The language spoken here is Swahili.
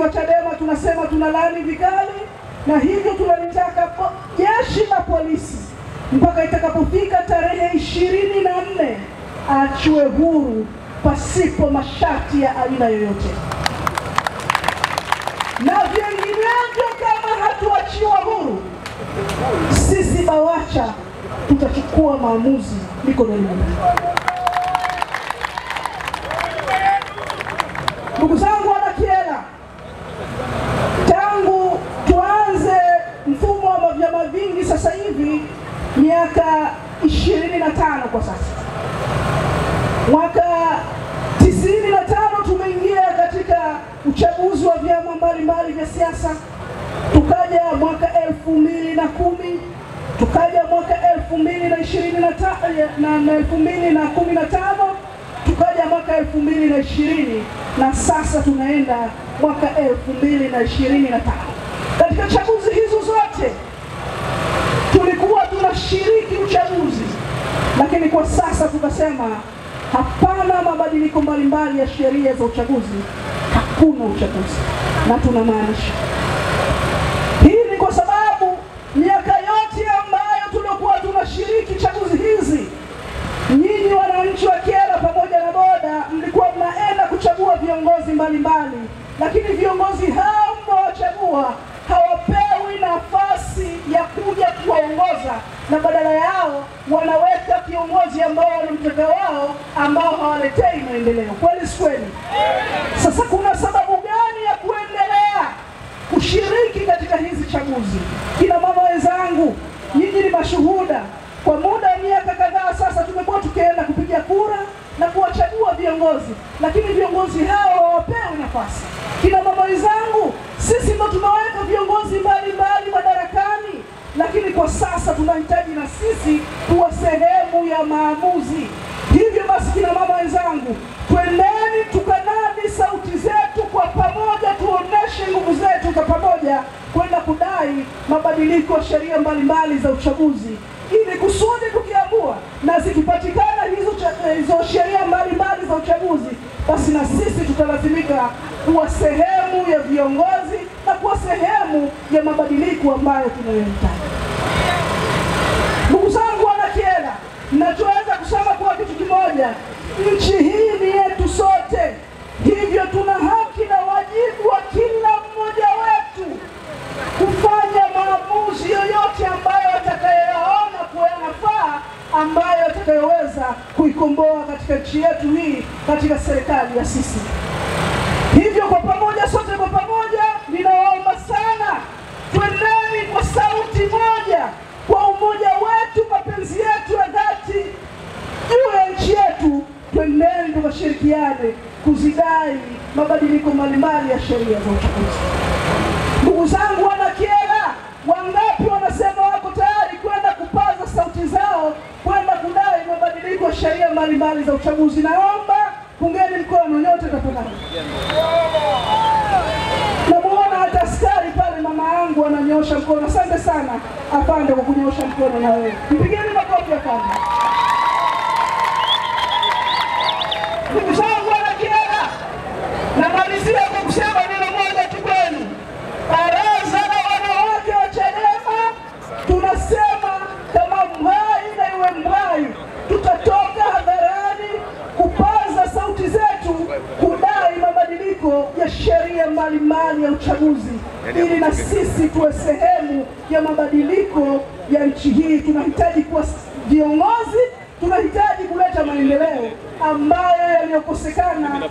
wa Chadema tunasema tunalaani vikali, na hivyo tunalitaka jeshi la polisi mpaka itakapofika tarehe 24 aachwe huru pasipo masharti ya aina yoyote. Na vinginevyo kama hatuachiwa huru, sisi BAWACHA tutachukua maamuzi mikononi mwetu. Ndugu zangu wana Kyela, tangu tuanze mfumo wa vyama vingi sasa hivi miaka 25 kwa sasa. Mwaka 95 tumeingia katika uchaguzi wa vyama mbalimbali vya siasa. Tukaja mwaka 2010, tukaja mwaka 2015, tukaja mwaka 2020, na sasa tunaenda mwaka 2025. Katika chaguzi hizo zote tulikuwa tunashiriki uchaguzi, lakini kwa sasa tukasema hapana mabadiliko mbalimbali ya sheria za uchaguzi, hakuna uchaguzi. Na tunamaanisha hii ni kwa sababu miaka yote ambayo tulikuwa tunashiriki chaguzi hizi, nyinyi wananchi wa Kyela pamoja na boda mlikuwa mnaenda kuchagua viongozi mbalimbali, lakini viongozi hao mnaochagua hawapewi nafasi ya kuja kuwaongoza, na badala yao wanaweka kiongozi ambao wanamtaka wao, ambao hawaletei maendeleo. Kweli si kweli? Sasa kuna sababu gani ya kuendelea kushiriki katika hizi chaguzi? Kina mama wenzangu, nyinyi ni mashuhuda. Kwa muda wa miaka kadhaa sasa tumekuwa tukienda kupiga kura na kuwachagua viongozi, lakini viongozi hao hawapewi nafasi. Kina mama wenzangu, sisi ndo tunaweka viongozi mbalimbali madarakani, lakini kwa sasa tunahitaji na sisi kuwa sehemu ya maamuzi. Hivyo basi kina mama wenzangu, twendeni tukanadi sauti zetu kwa pamoja, tuoneshe nguvu zetu kwa pamoja kwenda kudai mabadiliko ya sheria mbalimbali za uchaguzi, ili kusudi tukiamua na zikipatikana hizo sheria mbalimbali za uchaguzi, basi na sisi tutalazimika kuwa sehemu ya viongozi na kuwa sehemu ya mabadiliko ambayo tunayohitaji. Ndugu zangu wana Kyela, ninachoweza kusema kwa kitu kimoja: nchi hii ni yetu sote. Hivyo tuna haki na wajibu wa kila mmoja wetu kufanya maamuzi yoyote ambayo atakayoyaona kuwa yanafaa, ambayo atakayoweza kuikomboa katika nchi yetu hii, katika serikali ya sisi. Hivyo kwa pamoja, sote kwa pamoja, ninawaomba sana, twendeni kwa sauti moja, kwa umoja wetu, mapenzi yetu ya dhati juu ya nchi yetu, twendeni tukashirikiane kuzidai mabadiliko mbalimbali ya sheria za uchaguzi. Ndugu zangu wana Kyela, wangapi wanasema wako tayari kwenda kupaza sauti zao kwenda kudai mabadiliko ya sheria mbalimbali za uchaguzi? Naomba pungeni mkono nyote tafadhali. Namuona hata askari pale, mama yangu ananyosha mkono. Asante sana afande kwa kunyosha mkono, na wewe mpigeni makofi afande. Ndugu zangu wana Kyela, namalizia kwa kusema neno moja tu kwenu. Baraza la wanawake wa Chadema tunasema kama mhai na iwe mhai, tutatoka hadharani kupaza sauti zetu kudai mabadiliko ya sheria mbalimbali ya uchaguzi, ili na sisi tuwe sehemu ya mabadiliko ya nchi hii. Tunahitaji kuwa viongozi, tunahitaji kuleta maendeleo ambayo yaliyokosekana